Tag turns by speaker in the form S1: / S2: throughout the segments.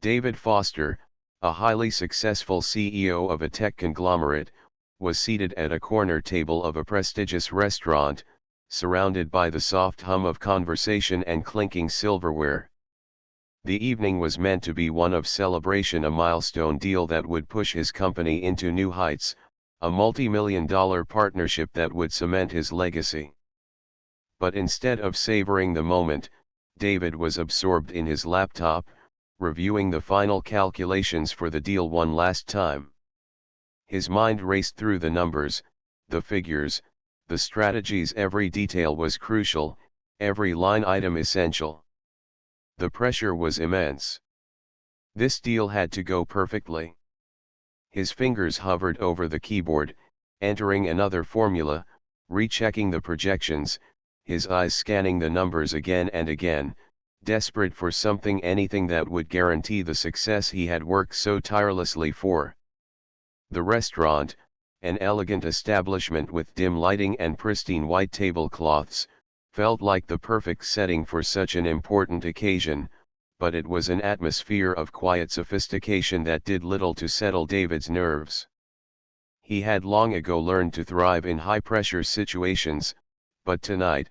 S1: David Foster, a highly successful CEO of a tech conglomerate, was seated at a corner table of a prestigious restaurant, surrounded by the soft hum of conversation and clinking silverware. The evening was meant to be one of celebration, a milestone deal that would push his company into new heights, a multi-million-dollar partnership that would cement his legacy. But instead of savoring the moment, David was absorbed in his laptop, reviewing the final calculations for the deal one last time. His mind raced through the numbers, the figures, the strategies. Every detail was crucial, every line item essential. The pressure was immense. This deal had to go perfectly. His fingers hovered over the keyboard, entering another formula, rechecking the projections, his eyes scanning the numbers again and again, desperate for something, anything that would guarantee the success he had worked so tirelessly for. The restaurant, an elegant establishment with dim lighting and pristine white tablecloths, felt like the perfect setting for such an important occasion, but it was an atmosphere of quiet sophistication that did little to settle David's nerves. He had long ago learned to thrive in high-pressure situations, but tonight,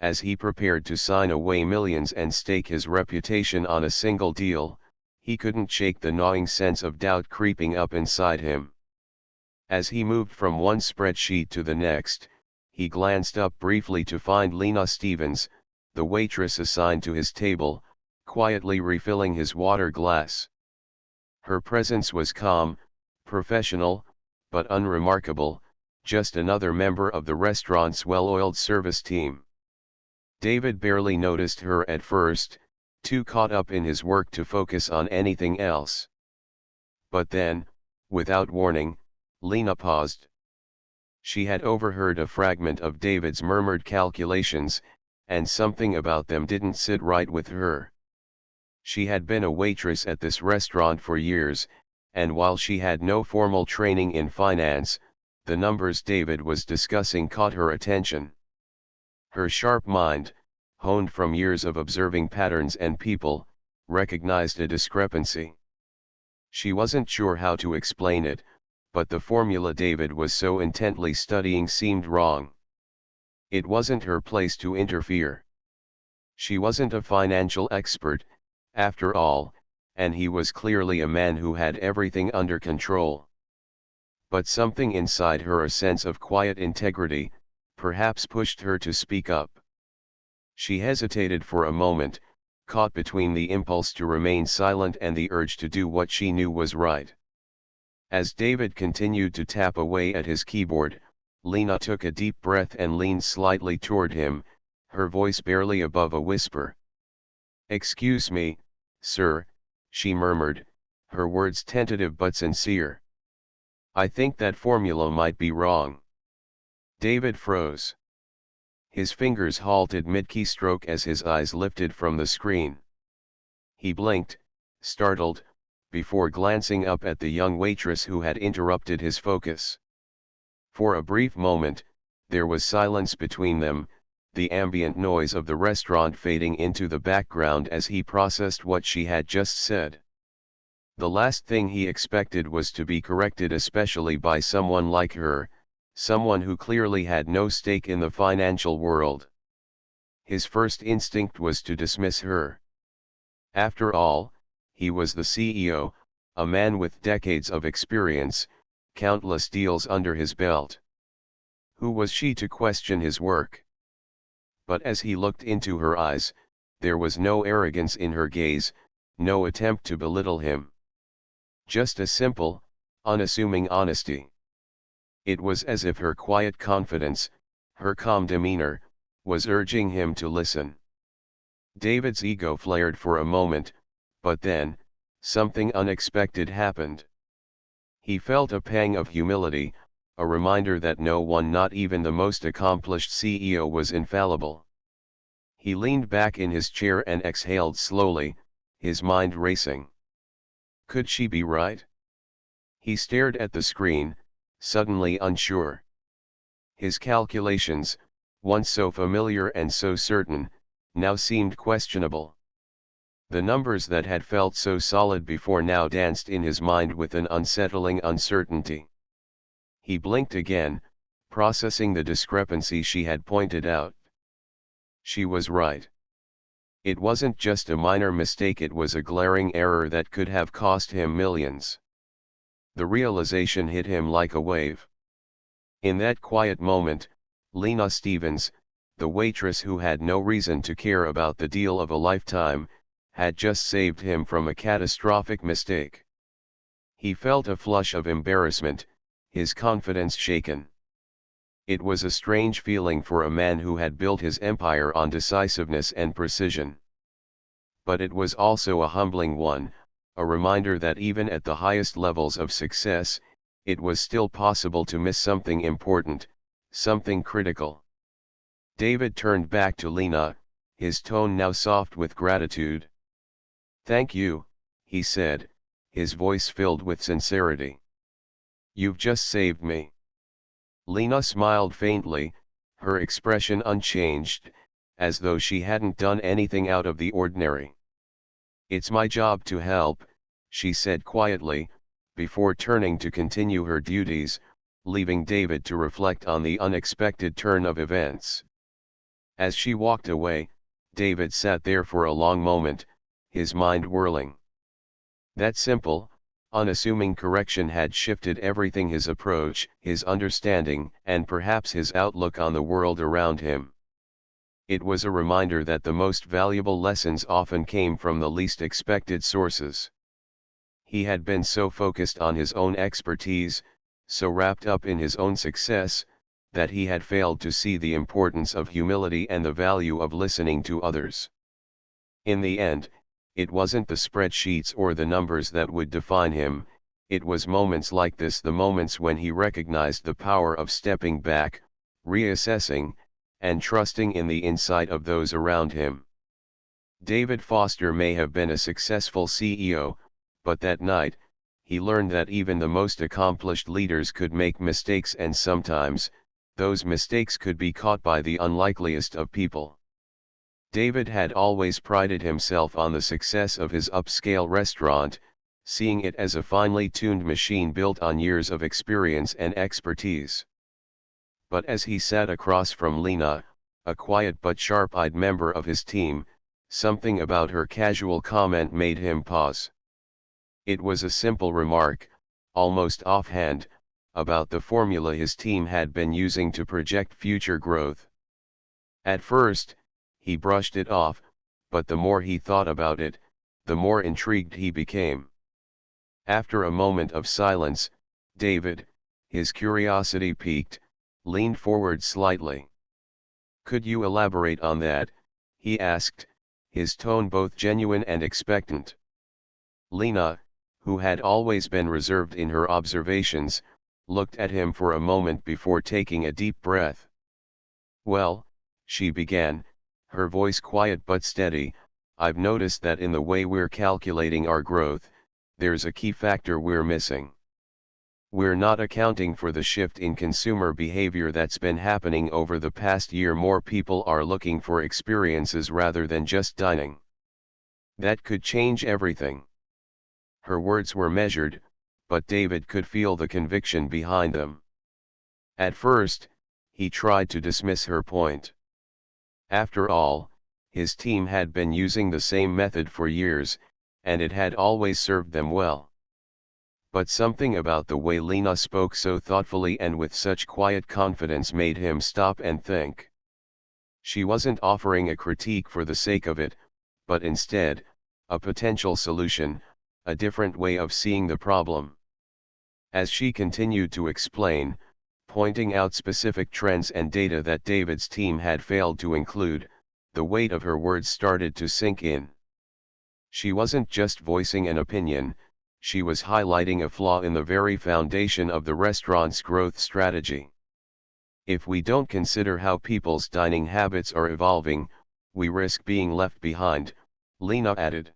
S1: as he prepared to sign away millions and stake his reputation on a single deal, he couldn't shake the gnawing sense of doubt creeping up inside him. As he moved from one spreadsheet to the next, he glanced up briefly to find Lena Stevens, the waitress assigned to his table, quietly refilling his water glass. Her presence was calm, professional, but unremarkable, just another member of the restaurant's well-oiled service team. David barely noticed her at first, too caught up in his work to focus on anything else. But then, without warning, Lena paused. She had overheard a fragment of David's murmured calculations, and something about them didn't sit right with her. She had been a waitress at this restaurant for years, and while she had no formal training in finance, the numbers David was discussing caught her attention. Her sharp mind, honed from years of observing patterns and people, recognized a discrepancy. She wasn't sure how to explain it, but the formula David was so intently studying seemed wrong. It wasn't her place to interfere. She wasn't a financial expert, after all, and he was clearly a man who had everything under control. But something inside her, a sense of quiet integrity, perhaps pushed her to speak up. She hesitated for a moment, caught between the impulse to remain silent and the urge to do what she knew was right. As David continued to tap away at his keyboard, Lena took a deep breath and leaned slightly toward him, her voice barely above a whisper. "Excuse me, sir," she murmured, her words tentative but sincere. "I think that formula might be wrong." David froze. His fingers halted mid-keystroke as his eyes lifted from the screen. He blinked, startled, before glancing up at the young waitress who had interrupted his focus. For a brief moment, there was silence between them, the ambient noise of the restaurant fading into the background as he processed what she had just said. The last thing he expected was to be corrected, especially by someone like her, someone who clearly had no stake in the financial world. His first instinct was to dismiss her. After all, he was the CEO, a man with decades of experience, countless deals under his belt. Who was she to question his work? But as he looked into her eyes, there was no arrogance in her gaze, no attempt to belittle him. Just a simple, unassuming honesty. It was as if her quiet confidence, her calm demeanor, was urging him to listen. David's ego flared for a moment, but then, something unexpected happened. He felt a pang of humility, a reminder that no one, not even the most accomplished CEO, was infallible. He leaned back in his chair and exhaled slowly, his mind racing. Could she be right? He stared at the screen, suddenly unsure. His calculations, once so familiar and so certain, now seemed questionable. The numbers that had felt so solid before now danced in his mind with an unsettling uncertainty. He blinked again, processing the discrepancy she had pointed out. She was right. It wasn't just a minor mistake, it was a glaring error that could have cost him millions. The realization hit him like a wave. In that quiet moment, Lena Stevens, the waitress who had no reason to care about the deal of a lifetime, had just saved him from a catastrophic mistake. He felt a flush of embarrassment, his confidence shaken. It was a strange feeling for a man who had built his empire on decisiveness and precision. But it was also a humbling one, a reminder that even at the highest levels of success, it was still possible to miss something important, something critical. David turned back to Lena, his tone now soft with gratitude. "Thank you," he said, his voice filled with sincerity. "You've just saved me." Lena smiled faintly, her expression unchanged, as though she hadn't done anything out of the ordinary. "It's my job to help," she said quietly, before turning to continue her duties, leaving David to reflect on the unexpected turn of events. As she walked away, David sat there for a long moment, his mind whirling. That simple, unassuming correction had shifted everything: his approach, his understanding, and perhaps his outlook on the world around him. It was a reminder that the most valuable lessons often came from the least expected sources. He had been so focused on his own expertise, so wrapped up in his own success, that he had failed to see the importance of humility and the value of listening to others. In the end, it wasn't the spreadsheets or the numbers that would define him, it was moments like this, the moments when he recognized the power of stepping back, reassessing, and trusting in the insight of those around him. David Foster may have been a successful CEO, but that night, he learned that even the most accomplished leaders could make mistakes, and sometimes, those mistakes could be caught by the unlikeliest of people. David had always prided himself on the success of his upscale restaurant, seeing it as a finely tuned machine built on years of experience and expertise. But as he sat across from Lena, a quiet but sharp-eyed member of his team, something about her casual comment made him pause. It was a simple remark, almost offhand, about the formula his team had been using to project future growth. At first, he brushed it off, but the more he thought about it, the more intrigued he became. After a moment of silence, David, his curiosity piqued, leaned forward slightly. "Could you elaborate on that?" he asked, his tone both genuine and expectant. Lena, who had always been reserved in her observations, looked at him for a moment before taking a deep breath. "Well," she began, her voice quiet but steady, "I've noticed that in the way we're calculating our growth, there's a key factor we're missing. We're not accounting for the shift in consumer behavior that's been happening over the past year. More people are looking for experiences rather than just dining. That could change everything." Her words were measured, but David could feel the conviction behind them. At first, he tried to dismiss her point. After all, his team had been using the same method for years, and it had always served them well. But something about the way Lena spoke so thoughtfully and with such quiet confidence made him stop and think. She wasn't offering a critique for the sake of it, but instead, a potential solution, a different way of seeing the problem. As she continued to explain, pointing out specific trends and data that David's team had failed to include, the weight of her words started to sink in. She wasn't just voicing an opinion, she was highlighting a flaw in the very foundation of the restaurant's growth strategy. "If we don't consider how people's dining habits are evolving, we risk being left behind," Lena added.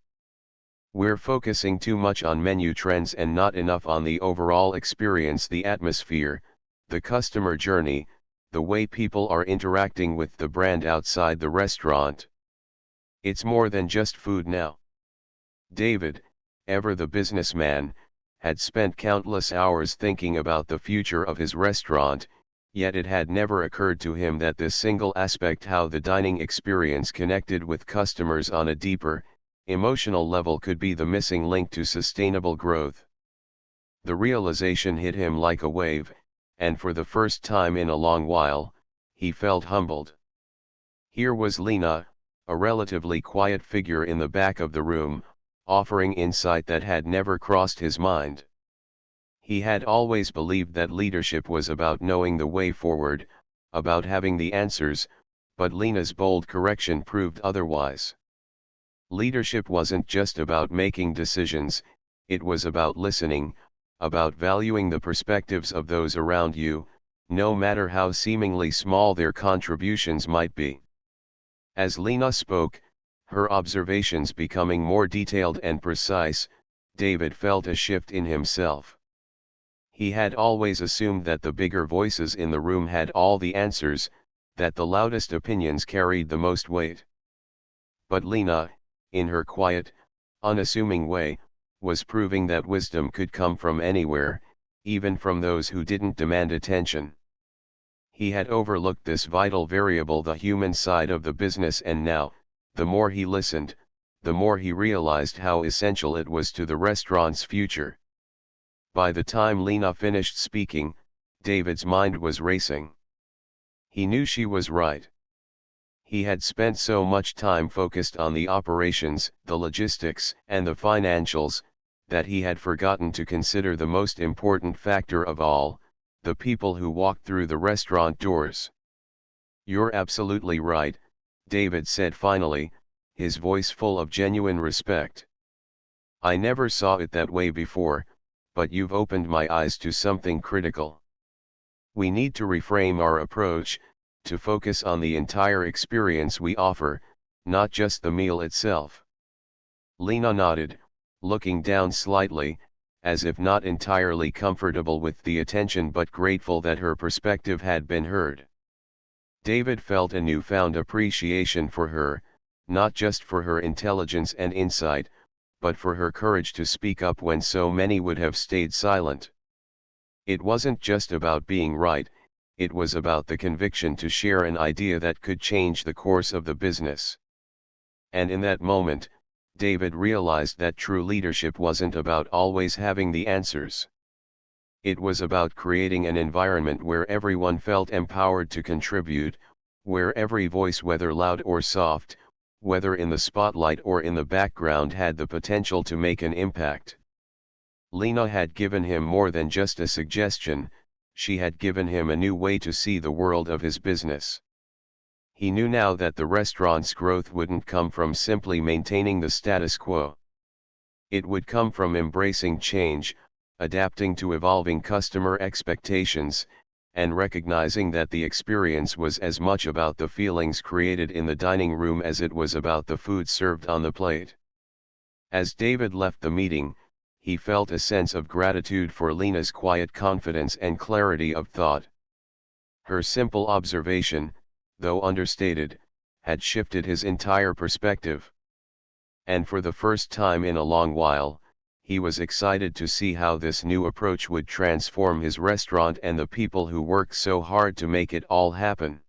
S1: "We're focusing too much on menu trends and not enough on the overall experience, the atmosphere, the customer journey, the way people are interacting with the brand outside the restaurant. It's more than just food now." David, ever the businessman, had spent countless hours thinking about the future of his restaurant, yet it had never occurred to him that this single aspect, how the dining experience connected with customers on a deeper, emotional level, could be the missing link to sustainable growth. The realization hit him like a wave, and for the first time in a long while, he felt humbled. Here was Lena, a relatively quiet figure in the back of the room, offering insight that had never crossed his mind. He had always believed that leadership was about knowing the way forward, about having the answers, but Lena's bold correction proved otherwise. Leadership wasn't just about making decisions, it was about listening, about valuing the perspectives of those around you, no matter how seemingly small their contributions might be. As Lena spoke, her observations becoming more detailed and precise, David felt a shift in himself. He had always assumed that the bigger voices in the room had all the answers, that the loudest opinions carried the most weight. But Lena, in her quiet, unassuming way, was proving that wisdom could come from anywhere, even from those who didn't demand attention. He had overlooked this vital variable, the human side of the business, and now, the more he listened, the more he realized how essential it was to the restaurant's future. By the time Lena finished speaking, David's mind was racing. He knew she was right. He had spent so much time focused on the operations, the logistics, and the financials, that he had forgotten to consider the most important factor of all, the people who walked through the restaurant doors. "You're absolutely right," David said finally, his voice full of genuine respect. "I never saw it that way before, but you've opened my eyes to something critical. We need to reframe our approach, to focus on the entire experience we offer, not just the meal itself." Lena nodded, looking down slightly, as if not entirely comfortable with the attention but grateful that her perspective had been heard. David felt a newfound appreciation for her, not just for her intelligence and insight, but for her courage to speak up when so many would have stayed silent. It wasn't just about being right, it was about the conviction to share an idea that could change the course of the business. And in that moment, David realized that true leadership wasn't about always having the answers. It was about creating an environment where everyone felt empowered to contribute, where every voice, whether loud or soft, whether in the spotlight or in the background, had the potential to make an impact. Lena had given him more than just a suggestion, she had given him a new way to see the world of his business. He knew now that the restaurant's growth wouldn't come from simply maintaining the status quo. It would come from embracing change, adapting to evolving customer expectations, and recognizing that the experience was as much about the feelings created in the dining room as it was about the food served on the plate. As David left the meeting, he felt a sense of gratitude for Lena's quiet confidence and clarity of thought. Her simple observation, though understated, had shifted his entire perspective. And for the first time in a long while, he was excited to see how this new approach would transform his restaurant and the people who worked so hard to make it all happen.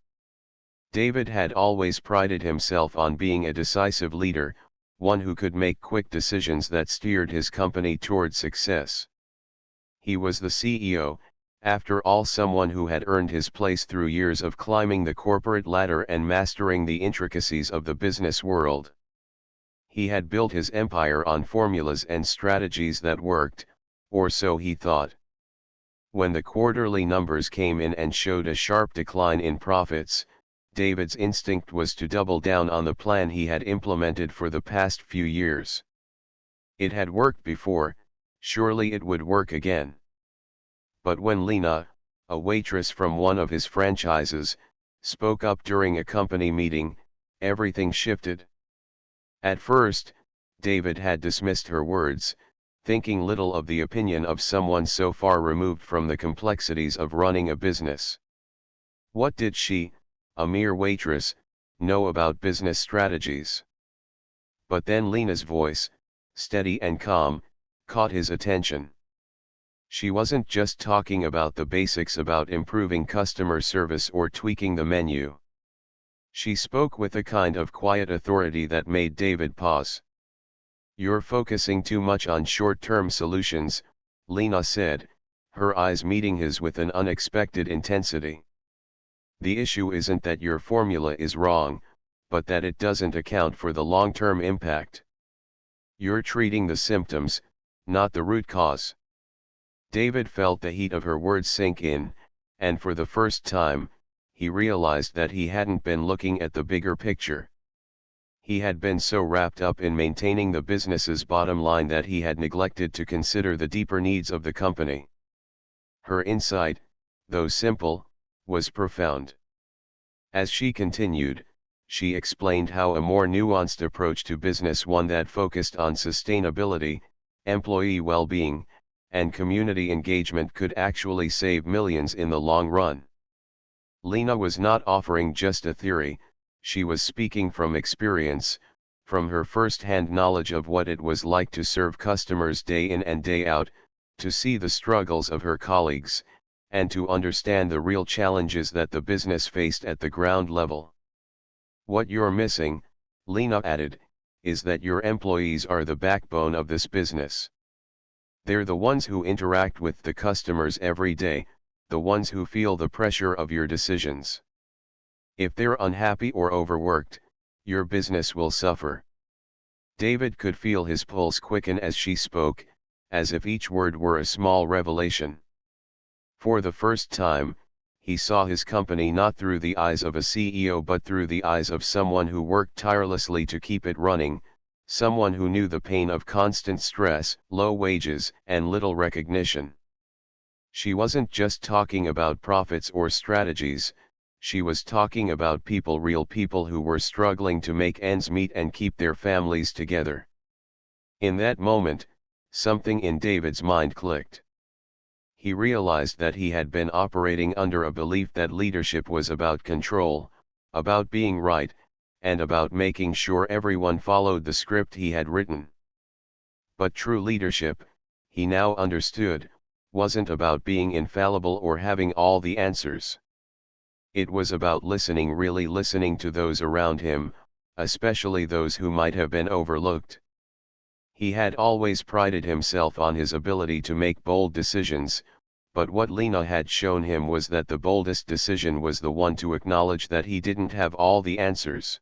S1: David had always prided himself on being a decisive leader, one who could make quick decisions that steered his company toward success. He was the CEO, after all, someone who had earned his place through years of climbing the corporate ladder and mastering the intricacies of the business world. He had built his empire on formulas and strategies that worked, or so he thought. When the quarterly numbers came in and showed a sharp decline in profits, David's instinct was to double down on the plan he had implemented for the past few years. It had worked before, surely it would work again. But when Lena, a waitress from one of his franchises, spoke up during a company meeting, everything shifted. At first, David had dismissed her words, thinking little of the opinion of someone so far removed from the complexities of running a business. What did she, a mere waitress, know about business strategies? But then Lena's voice, steady and calm, caught his attention. She wasn't just talking about the basics about improving customer service or tweaking the menu. She spoke with a kind of quiet authority that made David pause. "You're focusing too much on short-term solutions," Lena said, her eyes meeting his with an unexpected intensity. "The issue isn't that your formula is wrong, but that it doesn't account for the long-term impact. You're treating the symptoms, not the root cause." David felt the heat of her words sink in, and for the first time, he realized that he hadn't been looking at the bigger picture. He had been so wrapped up in maintaining the business's bottom line that he had neglected to consider the deeper needs of the company. Her insight, though simple, was profound. As she continued, she explained how a more nuanced approach to business, one that focused on sustainability, employee well-being, and community engagement, could actually save millions in the long run. Lena was not offering just a theory, she was speaking from experience, from her first-hand knowledge of what it was like to serve customers day in and day out, to see the struggles of her colleagues, and to understand the real challenges that the business faced at the ground level. "What you're missing," Lena added, "is that your employees are the backbone of this business. They're the ones who interact with the customers every day, the ones who feel the pressure of your decisions. If they're unhappy or overworked, your business will suffer." David could feel his pulse quicken as she spoke, as if each word were a small revelation. For the first time, he saw his company not through the eyes of a CEO but through the eyes of someone who worked tirelessly to keep it running, someone who knew the pain of constant stress, low wages, and little recognition. She wasn't just talking about profits or strategies, she was talking about people, real people who were struggling to make ends meet and keep their families together. In that moment, something in David's mind clicked. He realized that he had been operating under a belief that leadership was about control, about being right, and about making sure everyone followed the script he had written. But true leadership, he now understood, wasn't about being infallible or having all the answers. It was about listening, really listening to those around him, especially those who might have been overlooked. He had always prided himself on his ability to make bold decisions, but what Lena had shown him was that the boldest decision was the one to acknowledge that he didn't have all the answers.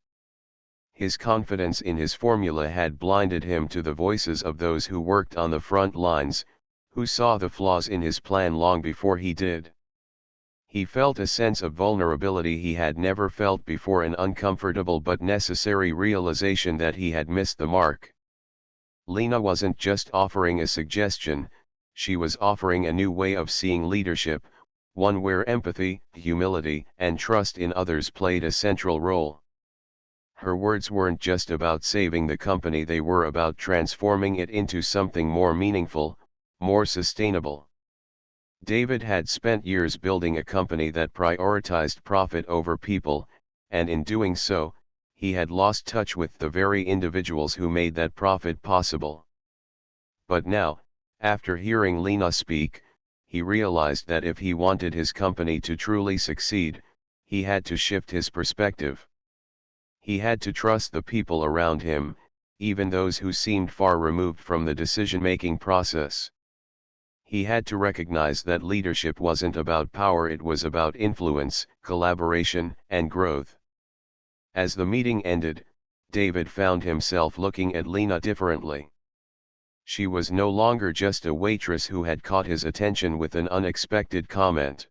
S1: His confidence in his formula had blinded him to the voices of those who worked on the front lines, who saw the flaws in his plan long before he did. He felt a sense of vulnerability he had never felt before, an uncomfortable but necessary realization that he had missed the mark. Lena wasn't just offering a suggestion, she was offering a new way of seeing leadership, one where empathy, humility, and trust in others played a central role. Her words weren't just about saving the company, they were about transforming it into something more meaningful, more sustainable. David had spent years building a company that prioritized profit over people, and in doing so, he had lost touch with the very individuals who made that profit possible. But now, after hearing Lena speak, he realized that if he wanted his company to truly succeed, he had to shift his perspective. He had to trust the people around him, even those who seemed far removed from the decision-making process. He had to recognize that leadership wasn't about power, it was about influence, collaboration, and growth. As the meeting ended, David found himself looking at Lena differently. She was no longer just a waitress who had caught his attention with an unexpected comment.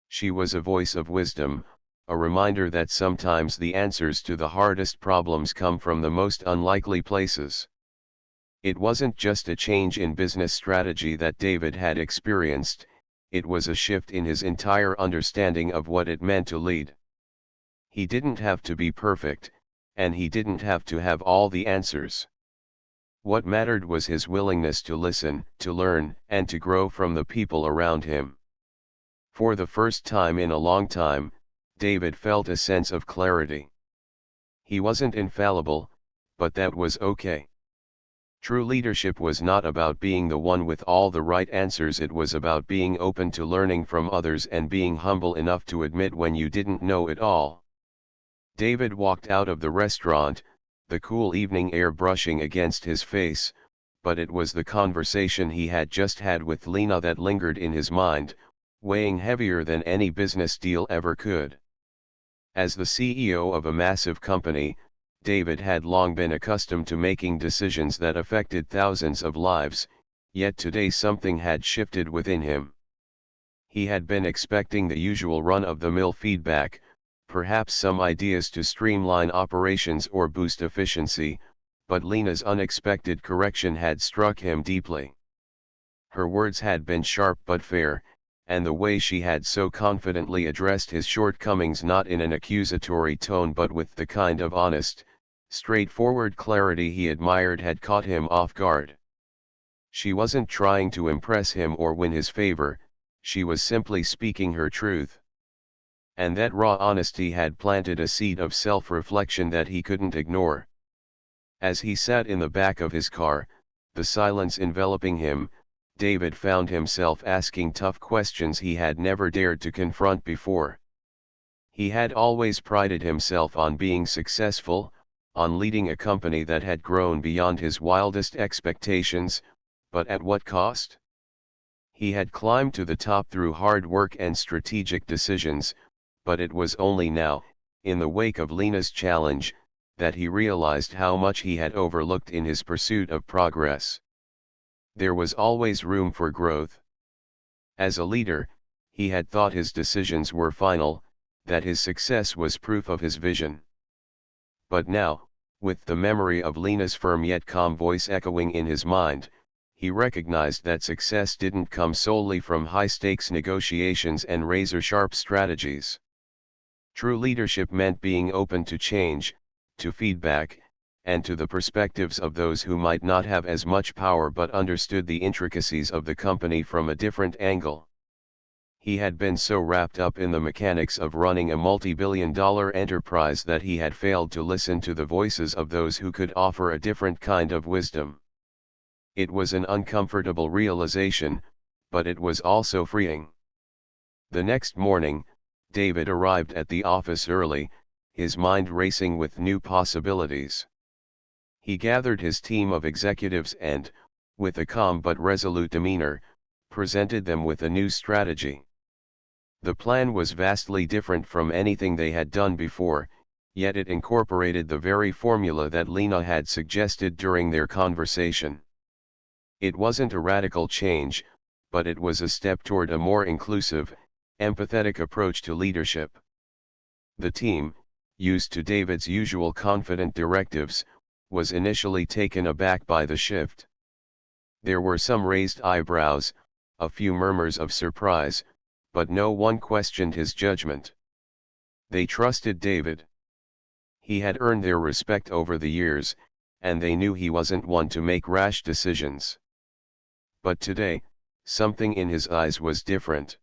S1: She was a voice of wisdom, a reminder that sometimes the answers to the hardest problems come from the most unlikely places. It wasn't just a change in business strategy that David had experienced, it was a shift in his entire understanding of what it meant to lead. He didn't have to be perfect, and he didn't have to have all the answers. What mattered was his willingness to listen, to learn, and to grow from the people around him. For the first time in a long time, David felt a sense of clarity. He wasn't infallible, but that was okay. True leadership was not about being the one with all the right answers, it was about being open to learning from others and being humble enough to admit when you didn't know it all. David walked out of the restaurant, the cool evening air brushing against his face, but it was the conversation he had just had with Lena that lingered in his mind, weighing heavier than any business deal ever could. As the CEO of a massive company, David had long been accustomed to making decisions that affected thousands of lives, yet today something had shifted within him. He had been expecting the usual run-of-the-mill feedback, perhaps some ideas to streamline operations or boost efficiency, but Lena's unexpected correction had struck him deeply. Her words had been sharp but fair, and the way she had so confidently addressed his shortcomings, not in an accusatory tone but with the kind of honest, straightforward clarity he admired, had caught him off guard. She wasn't trying to impress him or win his favor, she was simply speaking her truth. And that raw honesty had planted a seed of self-reflection that he couldn't ignore. As he sat in the back of his car, the silence enveloping him, David found himself asking tough questions he had never dared to confront before. He had always prided himself on being successful, on leading a company that had grown beyond his wildest expectations, but at what cost? He had climbed to the top through hard work and strategic decisions, but it was only now, in the wake of Lena's challenge, that he realized how much he had overlooked in his pursuit of progress. There was always room for growth. As a leader, he had thought his decisions were final, that his success was proof of his vision. But now, with the memory of Lena's firm yet calm voice echoing in his mind, he recognized that success didn't come solely from high-stakes negotiations and razor-sharp strategies. True leadership meant being open to change, to feedback, and to the perspectives of those who might not have as much power but understood the intricacies of the company from a different angle. He had been so wrapped up in the mechanics of running a multi-billion-dollar enterprise that he had failed to listen to the voices of those who could offer a different kind of wisdom. It was an uncomfortable realization, but it was also freeing. The next morning, David arrived at the office early, his mind racing with new possibilities. He gathered his team of executives and, with a calm but resolute demeanor, presented them with a new strategy. The plan was vastly different from anything they had done before, yet it incorporated the very formula that Lena had suggested during their conversation. It wasn't a radical change, but it was a step toward a more inclusive, empathetic approach to leadership. The team, used to David's usual confident directives, was initially taken aback by the shift. There were some raised eyebrows, a few murmurs of surprise, but no one questioned his judgment. They trusted David. He had earned their respect over the years, and they knew he wasn't one to make rash decisions. But today, something in his eyes was different.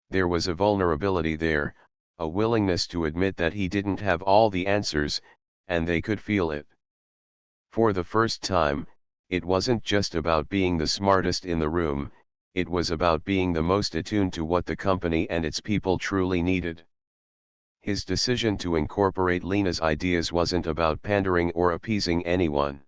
S1: There was a vulnerability there, a willingness to admit that he didn't have all the answers, and they could feel it. For the first time, it wasn't just about being the smartest in the room, it was about being the most attuned to what the company and its people truly needed. His decision to incorporate Lena's ideas wasn't about pandering or appeasing anyone.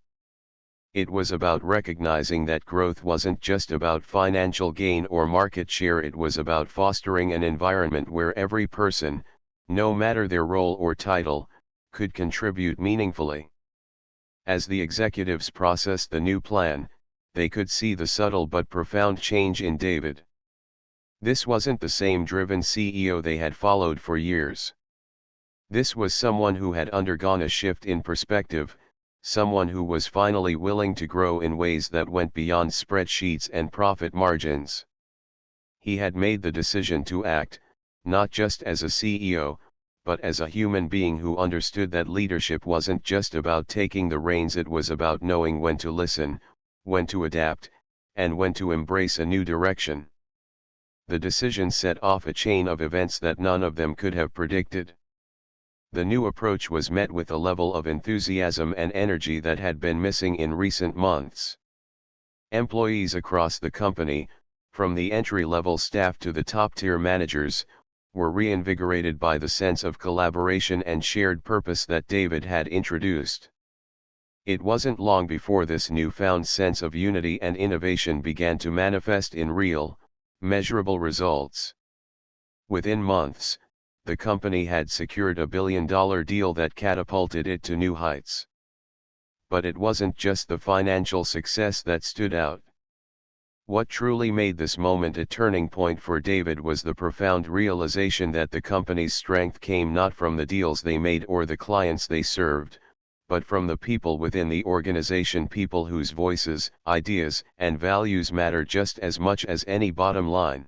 S1: It was about recognizing that growth wasn't just about financial gain or market share, it was about fostering an environment where every person, no matter their role or title, could contribute meaningfully. As the executives processed the new plan, they could see the subtle but profound change in David. This wasn't the same driven CEO they had followed for years. This was someone who had undergone a shift in perspective, someone who was finally willing to grow in ways that went beyond spreadsheets and profit margins. He had made the decision to act, not just as a CEO, but as a human being who understood that leadership wasn't just about taking the reins, it was about knowing when to listen, when to adapt, and when to embrace a new direction. The decision set off a chain of events that none of them could have predicted. The new approach was met with a level of enthusiasm and energy that had been missing in recent months. Employees across the company, from the entry-level staff to the top-tier managers, were reinvigorated by the sense of collaboration and shared purpose that David had introduced. It wasn't long before this newfound sense of unity and innovation began to manifest in real, measurable results. Within months, the company had secured a billion-dollar deal that catapulted it to new heights. But it wasn't just the financial success that stood out. What truly made this moment a turning point for David was the profound realization that the company's strength came not from the deals they made or the clients they served, but from the people within the organization, people whose voices, ideas, and values matter just as much as any bottom line.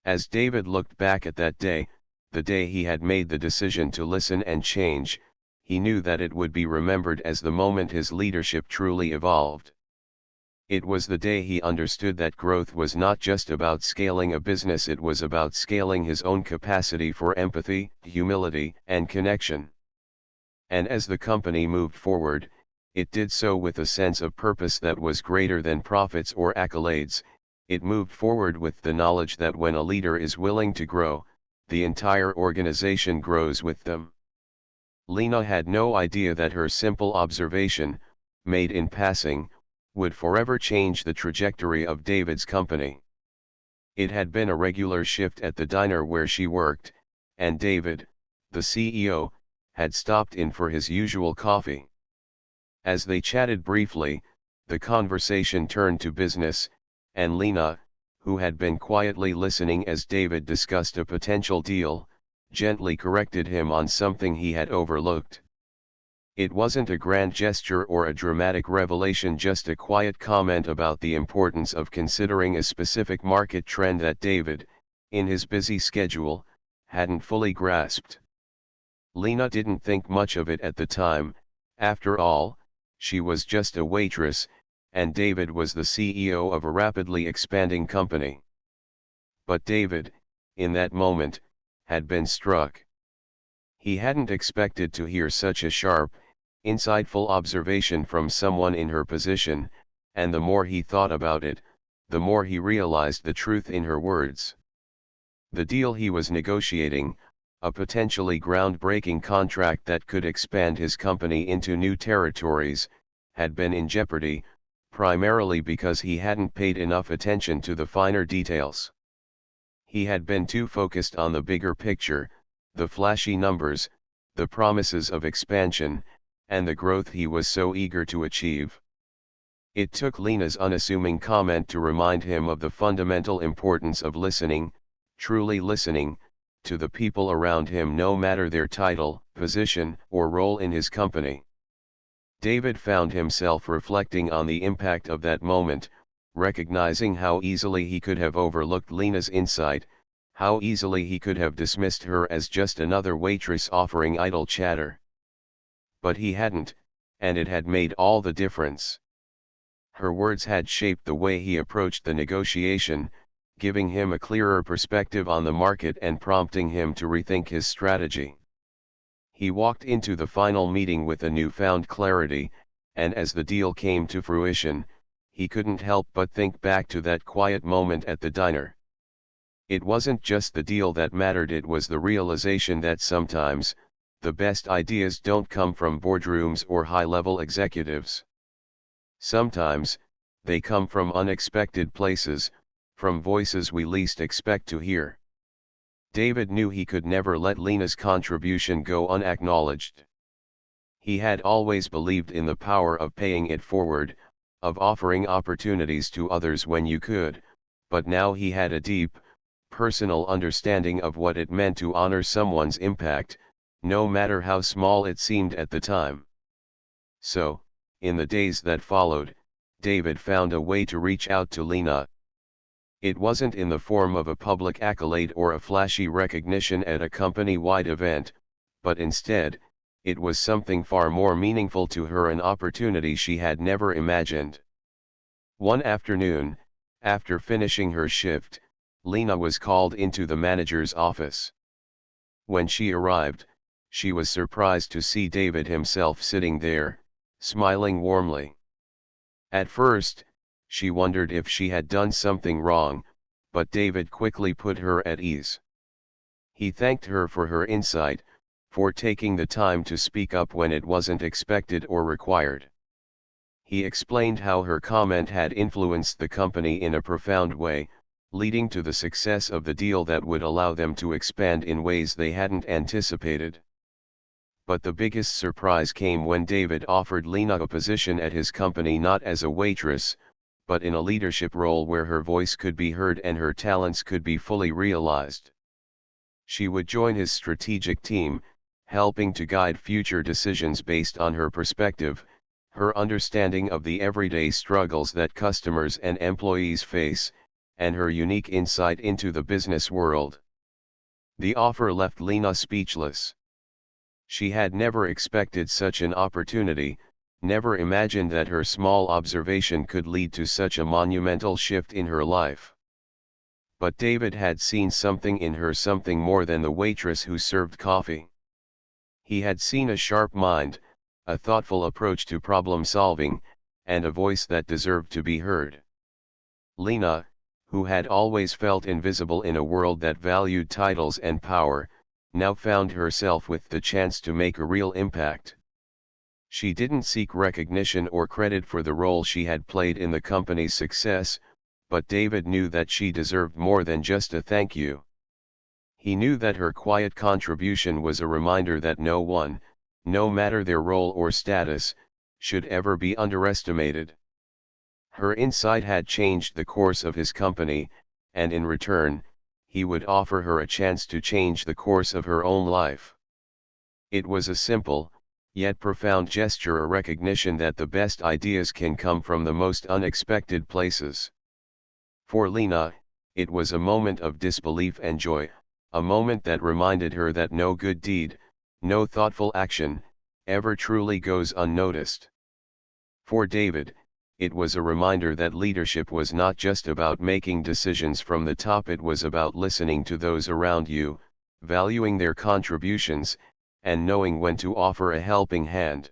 S1: As David looked back at that day, the day he had made the decision to listen and change, he knew that it would be remembered as the moment his leadership truly evolved. It was the day he understood that growth was not just about scaling a business, it was about scaling his own capacity for empathy, humility, and connection. And as the company moved forward, it did so with a sense of purpose that was greater than profits or accolades. It moved forward with the knowledge that when a leader is willing to grow, the entire organization grows with them. Lena had no idea that her simple observation, made in passing, would forever change the trajectory of David's company. It had been a regular shift at the diner where she worked, and David, the CEO, had stopped in for his usual coffee. As they chatted briefly, the conversation turned to business, and Lena, who had been quietly listening as David discussed a potential deal, gently corrected him on something he had overlooked. It wasn't a grand gesture or a dramatic revelation, just a quiet comment about the importance of considering a specific market trend that David, in his busy schedule, hadn't fully grasped. Lena didn't think much of it at the time. After all, she was just a waitress, and David was the CEO of a rapidly expanding company. But David, in that moment, had been struck. He hadn't expected to hear such a sharp, insightful observation from someone in her position, and the more he thought about it, the more he realized the truth in her words. The deal he was negotiating, a potentially groundbreaking contract that could expand his company into new territories, had been in jeopardy, primarily because he hadn't paid enough attention to the finer details. He had been too focused on the bigger picture, the flashy numbers, the promises of expansion, and the growth he was so eager to achieve. It took Lena's unassuming comment to remind him of the fundamental importance of listening, truly listening, to the people around him, no matter their title, position, or role in his company. David found himself reflecting on the impact of that moment, recognizing how easily he could have overlooked Lena's insight, how easily he could have dismissed her as just another waitress offering idle chatter. But he hadn't, and it had made all the difference. Her words had shaped the way he approached the negotiation, giving him a clearer perspective on the market and prompting him to rethink his strategy. He walked into the final meeting with a newfound clarity, and as the deal came to fruition, he couldn't help but think back to that quiet moment at the diner. It wasn't just the deal that mattered, it was the realization that sometimes, the best ideas don't come from boardrooms or high-level executives. Sometimes, they come from unexpected places, from voices we least expect to hear. David knew he could never let Lena's contribution go unacknowledged. He had always believed in the power of paying it forward, of offering opportunities to others when you could, but now he had a deep, personal understanding of what it meant to honor someone's impact, no matter how small it seemed at the time. So, in the days that followed, David found a way to reach out to Lena. It wasn't in the form of a public accolade or a flashy recognition at a company-wide event, but instead, it was something far more meaningful to her, an opportunity she had never imagined. One afternoon, after finishing her shift, Lena was called into the manager's office. When she arrived, she was surprised to see David himself sitting there, smiling warmly. At first, she wondered if she had done something wrong, but David quickly put her at ease. He thanked her for her insight, for taking the time to speak up when it wasn't expected or required. He explained how her comment had influenced the company in a profound way, leading to the success of the deal that would allow them to expand in ways they hadn't anticipated. But the biggest surprise came when David offered Lena a position at his company, not as a waitress, but in a leadership role where her voice could be heard and her talents could be fully realized. She would join his strategic team, helping to guide future decisions based on her perspective, her understanding of the everyday struggles that customers and employees face, and her unique insight into the business world. The offer left Lena speechless. She had never expected such an opportunity, never imagined that her small observation could lead to such a monumental shift in her life. But David had seen something in her, something more than the waitress who served coffee. He had seen a sharp mind, a thoughtful approach to problem solving, and a voice that deserved to be heard. Lena, who had always felt invisible in a world that valued titles and power, now found herself with the chance to make a real impact. She didn't seek recognition or credit for the role she had played in the company's success, but David knew that she deserved more than just a thank you. He knew that her quiet contribution was a reminder that no one, no matter their role or status, should ever be underestimated. Her insight had changed the course of his company, and in return, he would offer her a chance to change the course of her own life. It was a simple, yet profound gesture, a recognition that the best ideas can come from the most unexpected places. For Lena, it was a moment of disbelief and joy, a moment that reminded her that no good deed, no thoughtful action, ever truly goes unnoticed. For David, it was a reminder that leadership was not just about making decisions from the top, it was about listening to those around you, valuing their contributions, and knowing when to offer a helping hand.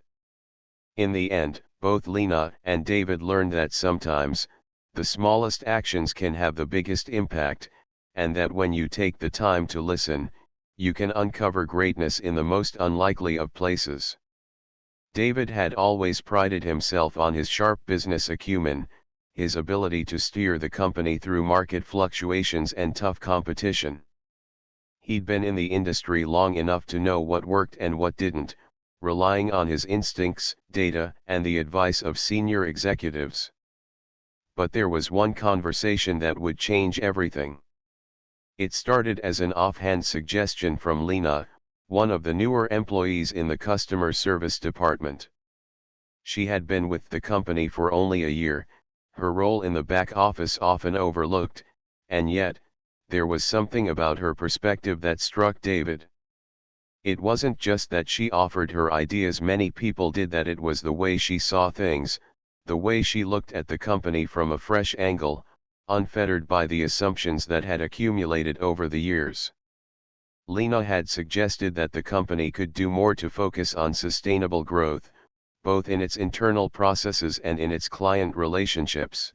S1: In the end, both Lena and David learned that sometimes, the smallest actions can have the biggest impact, and that when you take the time to listen, you can uncover greatness in the most unlikely of places. David had always prided himself on his sharp business acumen, his ability to steer the company through market fluctuations and tough competition. He'd been in the industry long enough to know what worked and what didn't, relying on his instincts, data, and the advice of senior executives. But there was one conversation that would change everything. It started as an offhand suggestion from Lena, one of the newer employees in the customer service department. She had been with the company for only a year, her role in the back office often overlooked, and yet, there was something about her perspective that struck David. It wasn't just that she offered her ideas, many people did that, it was the way she saw things, the way she looked at the company from a fresh angle, unfettered by the assumptions that had accumulated over the years. Lena had suggested that the company could do more to focus on sustainable growth, both in its internal processes and in its client relationships.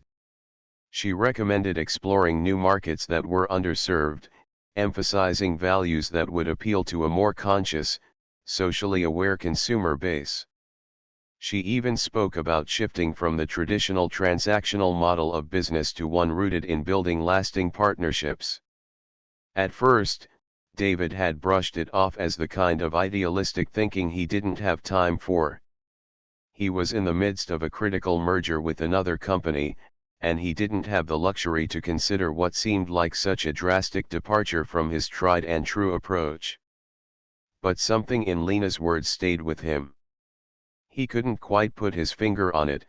S1: She recommended exploring new markets that were underserved, emphasizing values that would appeal to a more conscious, socially aware consumer base. She even spoke about shifting from the traditional transactional model of business to one rooted in building lasting partnerships. At first, David had brushed it off as the kind of idealistic thinking he didn't have time for. He was in the midst of a critical merger with another company, and he didn't have the luxury to consider what seemed like such a drastic departure from his tried and true approach. But something in Lena's words stayed with him. He couldn't quite put his finger on it,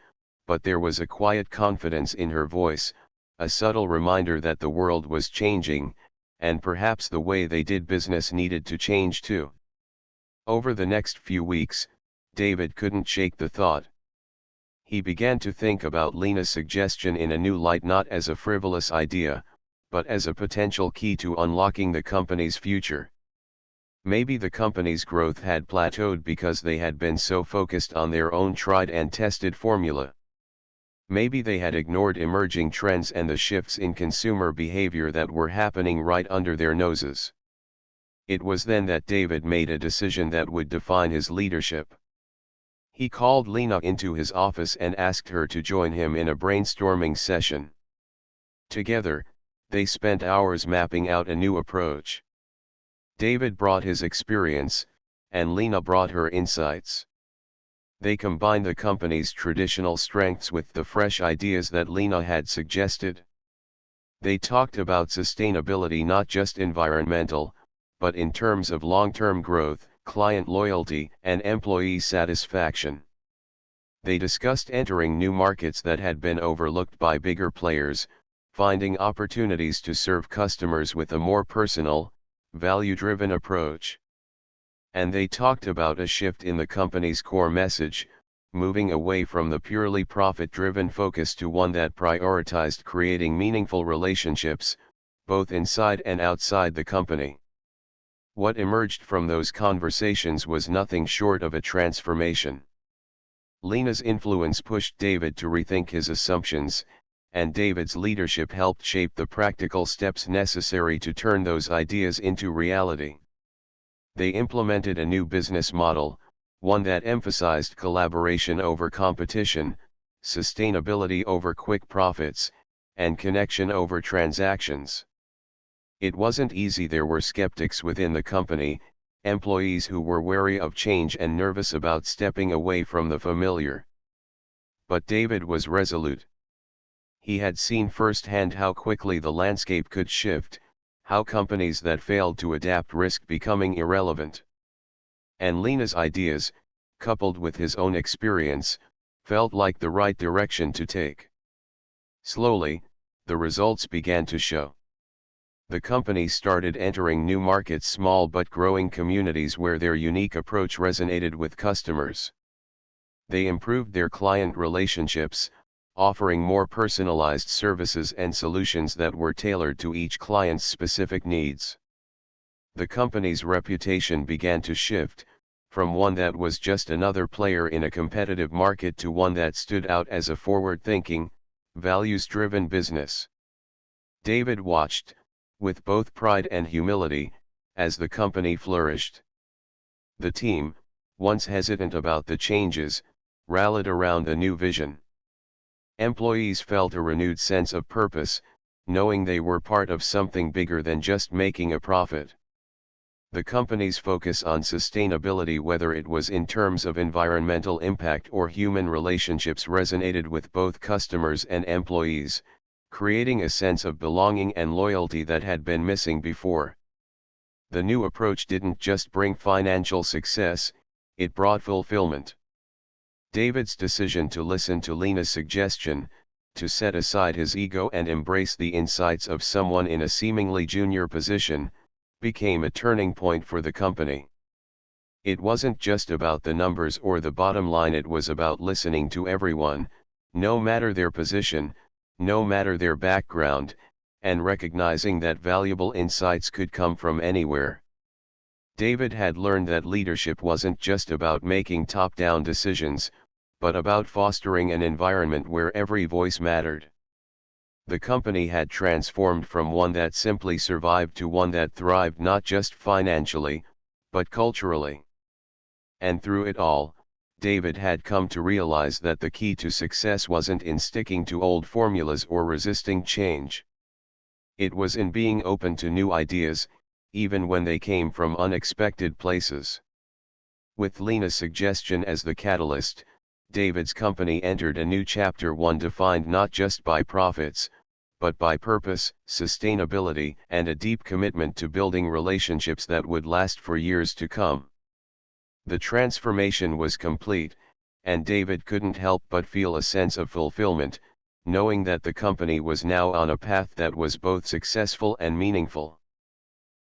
S1: but there was a quiet confidence in her voice, a subtle reminder that the world was changing, and perhaps the way they did business needed to change too. Over the next few weeks, David couldn't shake the thought. He began to think about Lena's suggestion in a new light, not as a frivolous idea, but as a potential key to unlocking the company's future. Maybe the company's growth had plateaued because they had been so focused on their own tried and tested formula. Maybe they had ignored emerging trends and the shifts in consumer behavior that were happening right under their noses. It was then that David made a decision that would define his leadership. He called Lena into his office and asked her to join him in a brainstorming session. Together, they spent hours mapping out a new approach. David brought his experience, and Lena brought her insights. They combined the company's traditional strengths with the fresh ideas that Lena had suggested. They talked about sustainability, not just environmental, but in terms of long-term growth, client loyalty, and employee satisfaction. They discussed entering new markets that had been overlooked by bigger players, finding opportunities to serve customers with a more personal, value-driven approach. And they talked about a shift in the company's core message, moving away from the purely profit-driven focus to one that prioritized creating meaningful relationships, both inside and outside the company. What emerged from those conversations was nothing short of a transformation. Lena's influence pushed David to rethink his assumptions, and David's leadership helped shape the practical steps necessary to turn those ideas into reality. They implemented a new business model, one that emphasized collaboration over competition, sustainability over quick profits, and connection over transactions. It wasn't easy. There were skeptics within the company, employees who were wary of change and nervous about stepping away from the familiar. But David was resolute. He had seen firsthand how quickly the landscape could shift, how companies that failed to adapt risked becoming irrelevant. And Lena's ideas, coupled with his own experience, felt like the right direction to take. Slowly, the results began to show. The company started entering new markets, small but growing communities where their unique approach resonated with customers. They improved their client relationships, offering more personalized services and solutions that were tailored to each client's specific needs. The company's reputation began to shift, from one that was just another player in a competitive market to one that stood out as a forward-thinking, values-driven business. David watched, with both pride and humility, as the company flourished. The team, once hesitant about the changes, rallied around a new vision. Employees felt a renewed sense of purpose, knowing they were part of something bigger than just making a profit. The company's focus on sustainability, whether it was in terms of environmental impact or human relationships, resonated with both customers and employees, creating a sense of belonging and loyalty that had been missing before. The new approach didn't just bring financial success, it brought fulfillment. David's decision to listen to Lena's suggestion, to set aside his ego and embrace the insights of someone in a seemingly junior position, became a turning point for the company. It wasn't just about the numbers or the bottom line, it was about listening to everyone, no matter their position, no matter their background, and recognizing that valuable insights could come from anywhere. David had learned that leadership wasn't just about making top-down decisions, but about fostering an environment where every voice mattered. The company had transformed from one that simply survived to one that thrived, not just financially, but culturally. And through it all, David had come to realize that the key to success wasn't in sticking to old formulas or resisting change. It was in being open to new ideas, even when they came from unexpected places. With Lena's suggestion as the catalyst, David's company entered a new chapter, one defined not just by profits, but by purpose, sustainability, and a deep commitment to building relationships that would last for years to come. The transformation was complete, and David couldn't help but feel a sense of fulfillment, knowing that the company was now on a path that was both successful and meaningful.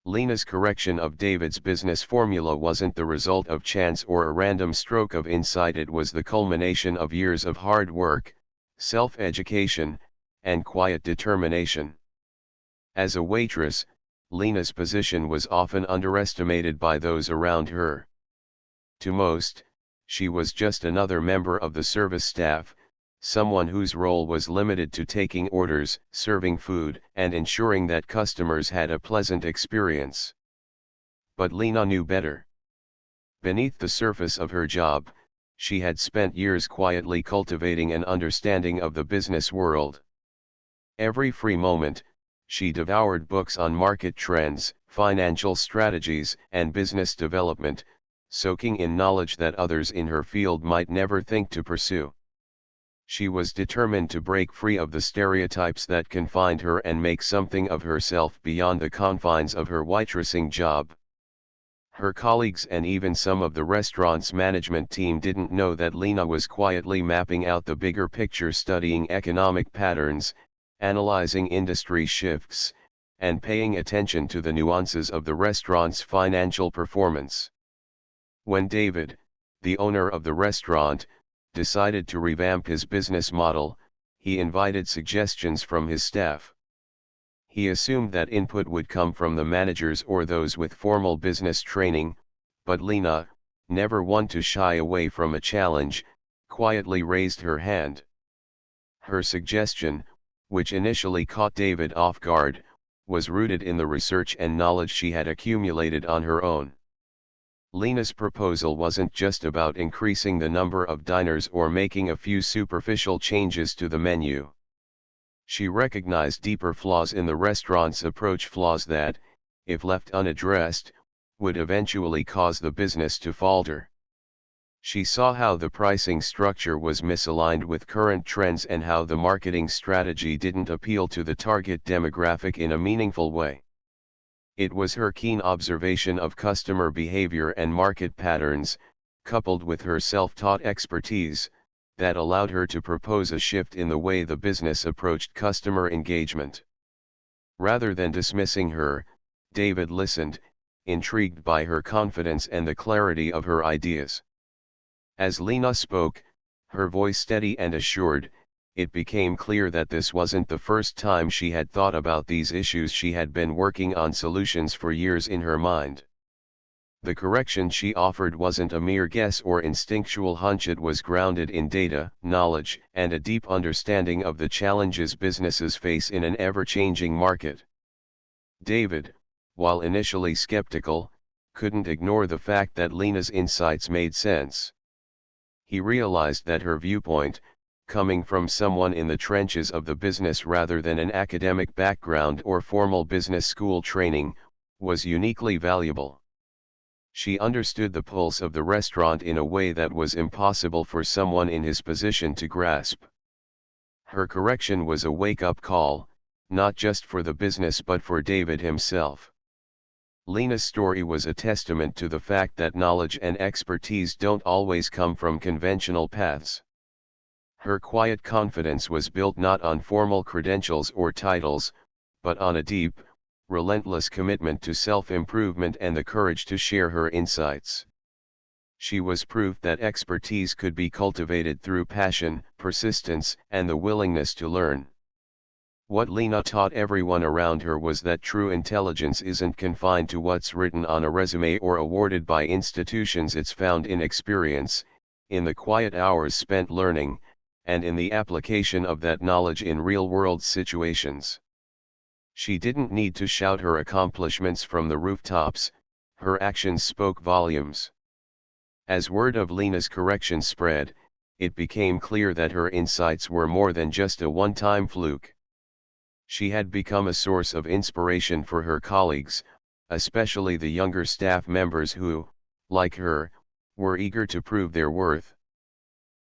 S1: Lena's correction of David's business formula wasn't the result of chance or a random stroke of insight, it was the culmination of years of hard work, self-education, and quiet determination. As a waitress, Lena's position was often underestimated by those around her. To most, she was just another member of the service staff, someone whose role was limited to taking orders, serving food, and ensuring that customers had a pleasant experience. But Lena knew better. Beneath the surface of her job, she had spent years quietly cultivating an understanding of the business world. Every free moment, she devoured books on market trends, financial strategies, and business development, soaking in knowledge that others in her field might never think to pursue. She was determined to break free of the stereotypes that confined her and make something of herself beyond the confines of her waitressing job. Her colleagues and even some of the restaurant's management team didn't know that Lena was quietly mapping out the bigger picture, studying economic patterns, analyzing industry shifts, and paying attention to the nuances of the restaurant's financial performance. When David, the owner of the restaurant, decided to revamp his business model, he invited suggestions from his staff. He assumed that input would come from the managers or those with formal business training, but Lena, never one to shy away from a challenge, quietly raised her hand. Her suggestion, which initially caught David off guard, was rooted in the research and knowledge she had accumulated on her own. Lena's proposal wasn't just about increasing the number of diners or making a few superficial changes to the menu. She recognized deeper flaws in the restaurant's approach, flaws that, if left unaddressed, would eventually cause the business to falter. She saw how the pricing structure was misaligned with current trends and how the marketing strategy didn't appeal to the target demographic in a meaningful way. It was her keen observation of customer behavior and market patterns, coupled with her self-taught expertise, that allowed her to propose a shift in the way the business approached customer engagement. Rather than dismissing her, David listened, intrigued by her confidence and the clarity of her ideas. As Lena spoke, her voice steady and assured, it became clear that this wasn't the first time she had thought about these issues. She had been working on solutions for years in her mind. The correction she offered wasn't a mere guess or instinctual hunch, it was grounded in data, knowledge, and a deep understanding of the challenges businesses face in an ever-changing market. David, while initially skeptical, couldn't ignore the fact that Lena's insights made sense. He realized that her viewpoint, coming from someone in the trenches of the business rather than an academic background or formal business school training, was uniquely valuable. She understood the pulse of the restaurant in a way that was impossible for someone in his position to grasp. Her correction was a wake-up call, not just for the business but for David himself. Lena's story was a testament to the fact that knowledge and expertise don't always come from conventional paths. Her quiet confidence was built not on formal credentials or titles, but on a deep, relentless commitment to self-improvement and the courage to share her insights. She was proof that expertise could be cultivated through passion, persistence, and the willingness to learn. What Lena taught everyone around her was that true intelligence isn't confined to what's written on a resume or awarded by institutions. It's found in experience, in the quiet hours spent learning, and in the application of that knowledge in real-world situations. She didn't need to shout her accomplishments from the rooftops, her actions spoke volumes. As word of Lena's correction spread, it became clear that her insights were more than just a one-time fluke. She had become a source of inspiration for her colleagues, especially the younger staff members who, like her, were eager to prove their worth.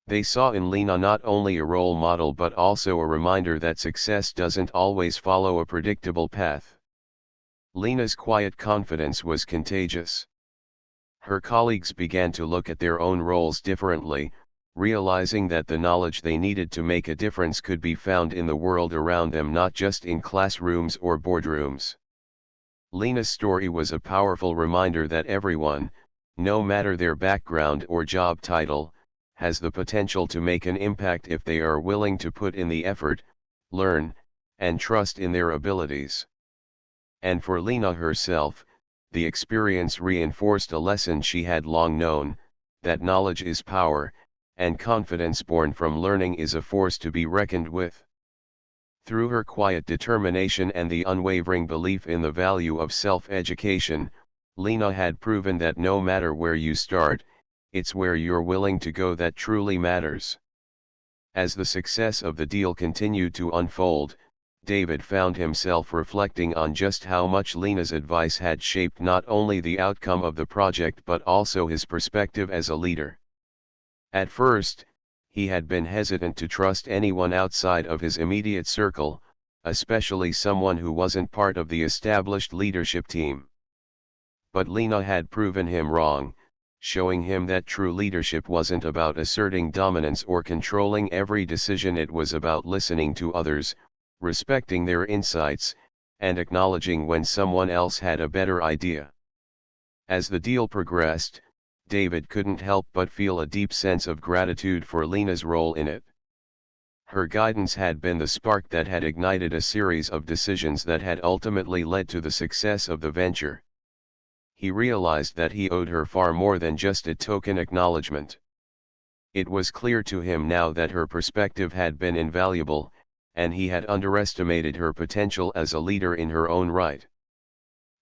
S1: They saw in Lena not only a role model but also a reminder that success doesn't always follow a predictable path. Lena's quiet confidence was contagious. Her colleagues began to look at their own roles differently, realizing that the knowledge they needed to make a difference could be found in the world around them, not just in classrooms or boardrooms. Lena's story was a powerful reminder that everyone, no matter their background or job title, has the potential to make an impact if they are willing to put in the effort, learn, and trust in their abilities. And for Lena herself, the experience reinforced a lesson she had long known, that knowledge is power, and confidence born from learning is a force to be reckoned with. Through her quiet determination and the unwavering belief in the value of self-education, Lena had proven that no matter where you start, it's where you're willing to go that truly matters. As the success of the deal continued to unfold, David found himself reflecting on just how much Lena's advice had shaped not only the outcome of the project but also his perspective as a leader. At first, he had been hesitant to trust anyone outside of his immediate circle, especially someone who wasn't part of the established leadership team. But Lena had proven him wrong, showing him that true leadership wasn't about asserting dominance or controlling every decision. It was about listening to others, respecting their insights, and acknowledging when someone else had a better idea. As the deal progressed, David couldn't help but feel a deep sense of gratitude for Lena's role in it. Her guidance had been the spark that had ignited a series of decisions that had ultimately led to the success of the venture. He realized that he owed her far more than just a token acknowledgement. It was clear to him now that her perspective had been invaluable, and he had underestimated her potential as a leader in her own right.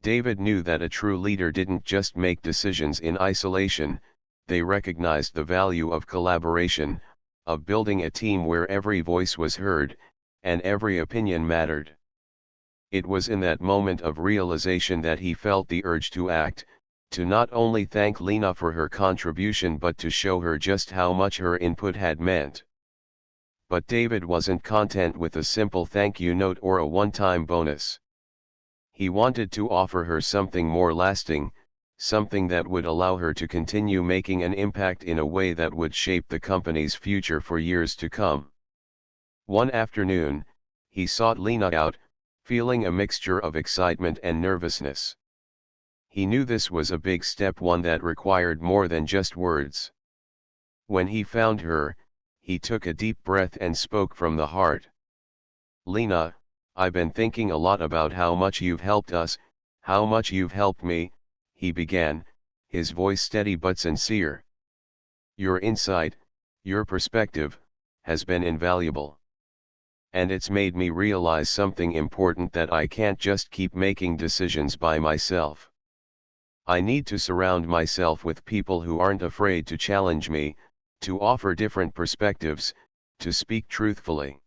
S1: David knew that a true leader didn't just make decisions in isolation, they recognized the value of collaboration, of building a team where every voice was heard, and every opinion mattered. It was in that moment of realization that he felt the urge to act, to not only thank Lena for her contribution but to show her just how much her input had meant. But David wasn't content with a simple thank you note or a one-time bonus. He wanted to offer her something more lasting, something that would allow her to continue making an impact in a way that would shape the company's future for years to come. One afternoon, he sought Lena out, feeling a mixture of excitement and nervousness. He knew this was a big step, one that required more than just words. When he found her, he took a deep breath and spoke from the heart. "Lena, I've been thinking a lot about how much you've helped us, how much you've helped me," he began, his voice steady but sincere. "Your insight, your perspective, has been invaluable. And it's made me realize something important, that I can't just keep making decisions by myself. I need to surround myself with people who aren't afraid to challenge me, to offer different perspectives, to speak truthfully.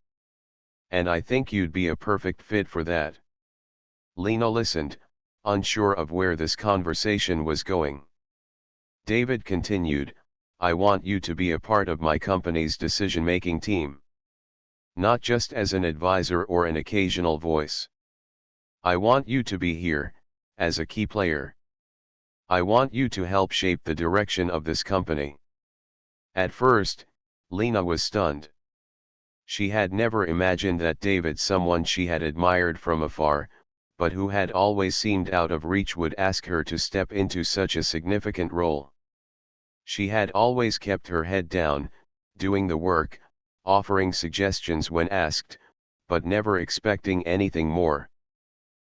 S1: And I think you'd be a perfect fit for that." Lena listened, unsure of where this conversation was going. David continued, "I want you to be a part of my company's decision-making team. Not just as an advisor or an occasional voice. I want you to be here, as a key player. I want you to help shape the direction of this company." At first, Lena was stunned. She had never imagined that David, someone she had admired from afar, but who had always seemed out of reach, would ask her to step into such a significant role. She had always kept her head down, doing the work, offering suggestions when asked, but never expecting anything more.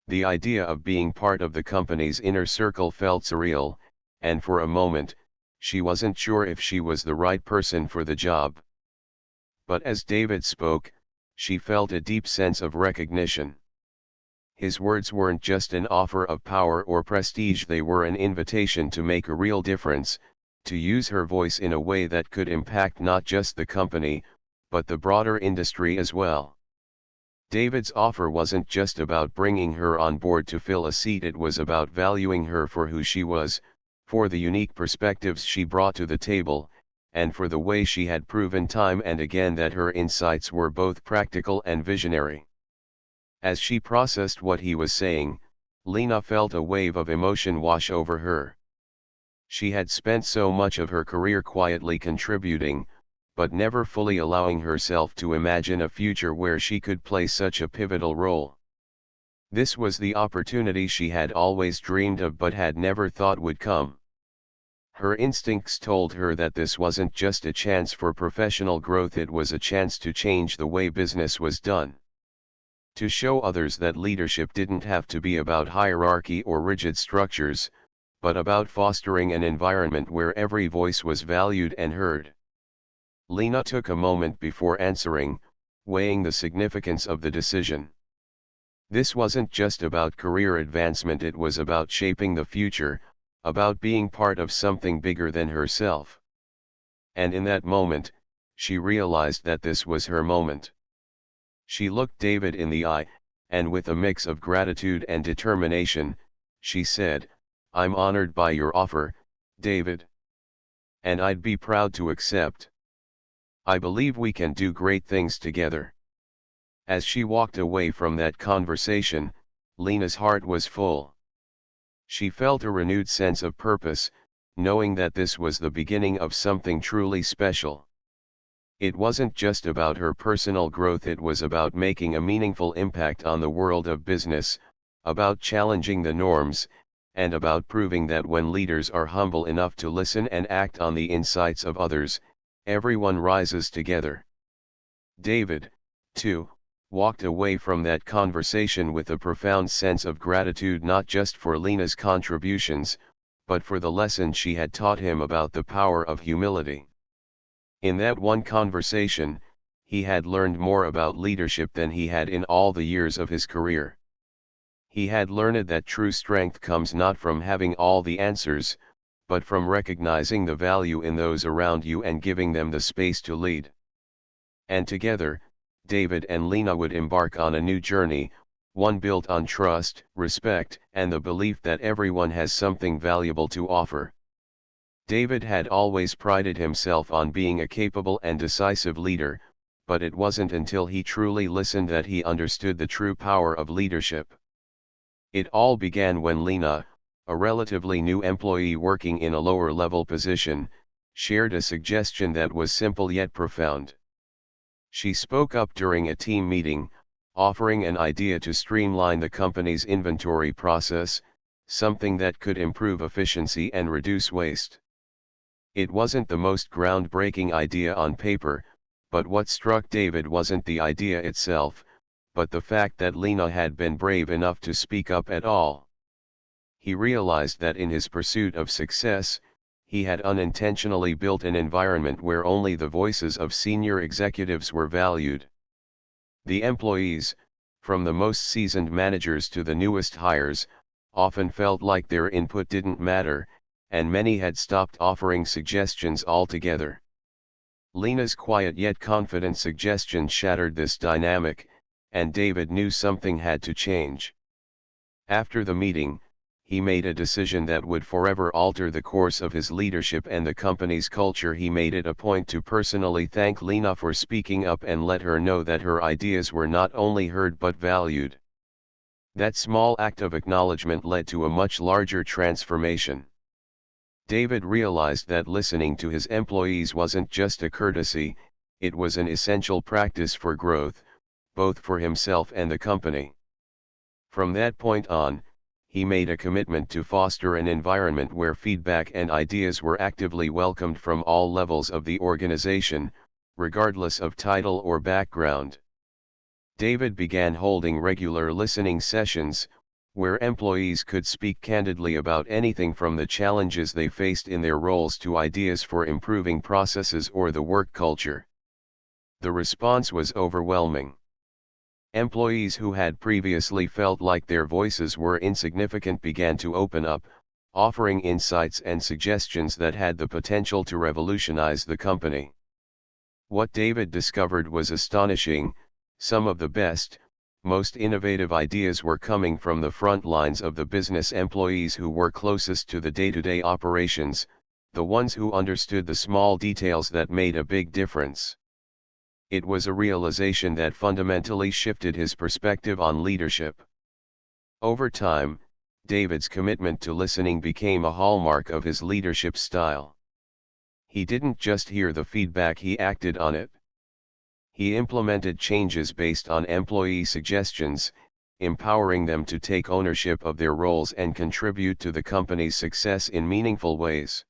S1: The idea of being part of the company's inner circle felt surreal, and for a moment, she wasn't sure if she was the right person for the job. But as David spoke, she felt a deep sense of recognition. His words weren't just an offer of power or prestige, they were an invitation to make a real difference, to use her voice in a way that could impact not just the company, but the broader industry as well. David's offer wasn't just about bringing her on board to fill a seat, it was about valuing her for who she was, for the unique perspectives she brought to the table, and for the way she had proven time and again that her insights were both practical and visionary. As she processed what he was saying, Lena felt a wave of emotion wash over her. She had spent so much of her career quietly contributing, but never fully allowing herself to imagine a future where she could play such a pivotal role. This was the opportunity she had always dreamed of but had never thought would come. Her instincts told her that this wasn't just a chance for professional growth, it was a chance to change the way business was done. To show others that leadership didn't have to be about hierarchy or rigid structures, but about fostering an environment where every voice was valued and heard. Lena took a moment before answering, weighing the significance of the decision. This wasn't just about career advancement, it was about shaping the future, about being part of something bigger than herself. And in that moment, she realized that this was her moment. She looked David in the eye, and with a mix of gratitude and determination, she said, "I'm honored by your offer, David. And I'd be proud to accept. I believe we can do great things together." As she walked away from that conversation, Lena's heart was full. She felt a renewed sense of purpose, knowing that this was the beginning of something truly special. It wasn't just about her personal growth, it was about making a meaningful impact on the world of business, about challenging the norms, and about proving that when leaders are humble enough to listen and act on the insights of others, everyone rises together. David, too, walked away from that conversation with a profound sense of gratitude, not just for Lena's contributions, but for the lesson she had taught him about the power of humility. In that one conversation, he had learned more about leadership than he had in all the years of his career. He had learned that true strength comes not from having all the answers, but from recognizing the value in those around you and giving them the space to lead. And together, David and Lena would embark on a new journey, one built on trust, respect, and the belief that everyone has something valuable to offer. David had always prided himself on being a capable and decisive leader, but it wasn't until he truly listened that he understood the true power of leadership. It all began when Lena, a relatively new employee working in a lower-level position, shared a suggestion that was simple yet profound. She spoke up during a team meeting, offering an idea to streamline the company's inventory process, something that could improve efficiency and reduce waste. It wasn't the most groundbreaking idea on paper, but what struck David wasn't the idea itself, but the fact that Lena had been brave enough to speak up at all. He realized that in his pursuit of success, he had unintentionally built an environment where only the voices of senior executives were valued. The employees, from the most seasoned managers to the newest hires, often felt like their input didn't matter, and many had stopped offering suggestions altogether. Lena's quiet yet confident suggestion shattered this dynamic, and David knew something had to change. After the meeting, he made a decision that would forever alter the course of his leadership and the company's culture. He made it a point to personally thank Lena for speaking up and let her know that her ideas were not only heard but valued. That small act of acknowledgement led to a much larger transformation. David realized that listening to his employees wasn't just a courtesy, it was an essential practice for growth, both for himself and the company. From that point on, he made a commitment to foster an environment where feedback and ideas were actively welcomed from all levels of the organization, regardless of title or background. David began holding regular listening sessions, where employees could speak candidly about anything from the challenges they faced in their roles to ideas for improving processes or the work culture. The response was overwhelming. Employees who had previously felt like their voices were insignificant began to open up, offering insights and suggestions that had the potential to revolutionize the company. What David discovered was astonishing. Some of the best, most innovative ideas were coming from the front lines of the business, employees who were closest to the day-to-day operations, the ones who understood the small details that made a big difference. It was a realization that fundamentally shifted his perspective on leadership. Over time, David's commitment to listening became a hallmark of his leadership style. He didn't just hear the feedback, he acted on it. He implemented changes based on employee suggestions, empowering them to take ownership of their roles and contribute to the company's success in meaningful ways.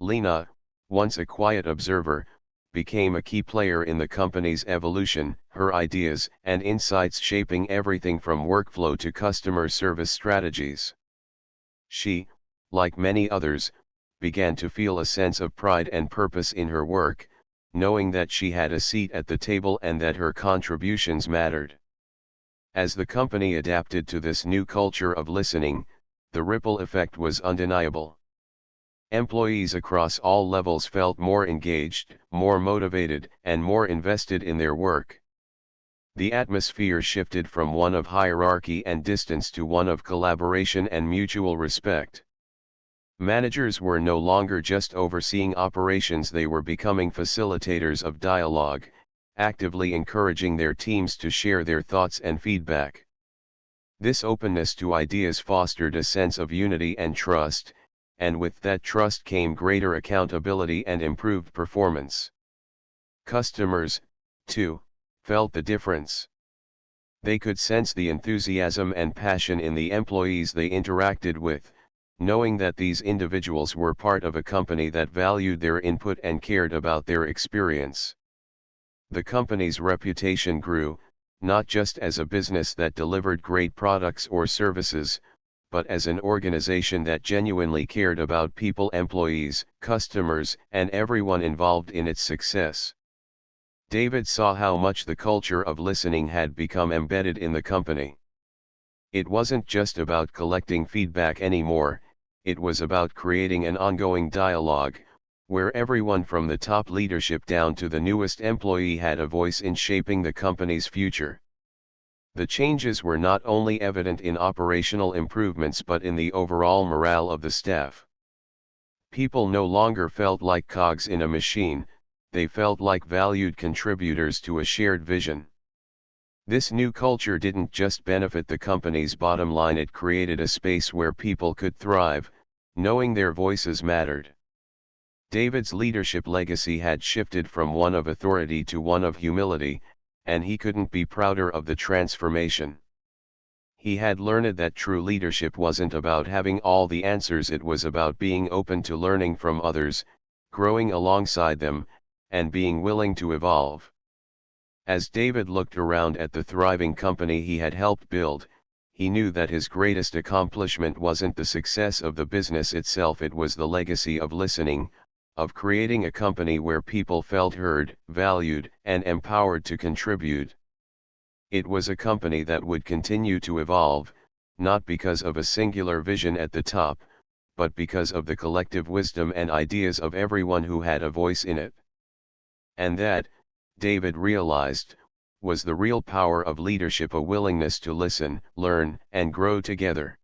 S1: Lena, once a quiet observer, became a key player in the company's evolution, her ideas and insights shaping everything from workflow to customer service strategies. She, like many others, began to feel a sense of pride and purpose in her work, knowing that she had a seat at the table and that her contributions mattered. As the company adapted to this new culture of listening, the ripple effect was undeniable. Employees across all levels felt more engaged, more motivated, and more invested in their work. The atmosphere shifted from one of hierarchy and distance to one of collaboration and mutual respect. Managers were no longer just overseeing operations, they were becoming facilitators of dialogue, actively encouraging their teams to share their thoughts and feedback. This openness to ideas fostered a sense of unity and trust, and with that trust came greater accountability and improved performance. Customers, too, felt the difference. They could sense the enthusiasm and passion in the employees they interacted with, knowing that these individuals were part of a company that valued their input and cared about their experience. The company's reputation grew, not just as a business that delivered great products or services, but as an organization that genuinely cared about people, employees, customers, and everyone involved in its success. David saw how much the culture of listening had become embedded in the company. It wasn't just about collecting feedback anymore, it was about creating an ongoing dialogue, where everyone from the top leadership down to the newest employee had a voice in shaping the company's future. The changes were not only evident in operational improvements but in the overall morale of the staff. People no longer felt like cogs in a machine, they felt like valued contributors to a shared vision. This new culture didn't just benefit the company's bottom line, it created a space where people could thrive, knowing their voices mattered. David's leadership legacy had shifted from one of authority to one of humility, and he couldn't be prouder of the transformation. He had learned that true leadership wasn't about having all the answers, it was about being open to learning from others, growing alongside them, and being willing to evolve. As David looked around at the thriving company he had helped build, he knew that his greatest accomplishment wasn't the success of the business itself, it was the legacy of listening, of creating a company where people felt heard, valued, and empowered to contribute. It was a company that would continue to evolve, not because of a singular vision at the top, but because of the collective wisdom and ideas of everyone who had a voice in it. And that, David realized, was the real power of leadership, a willingness to listen, learn, and grow together.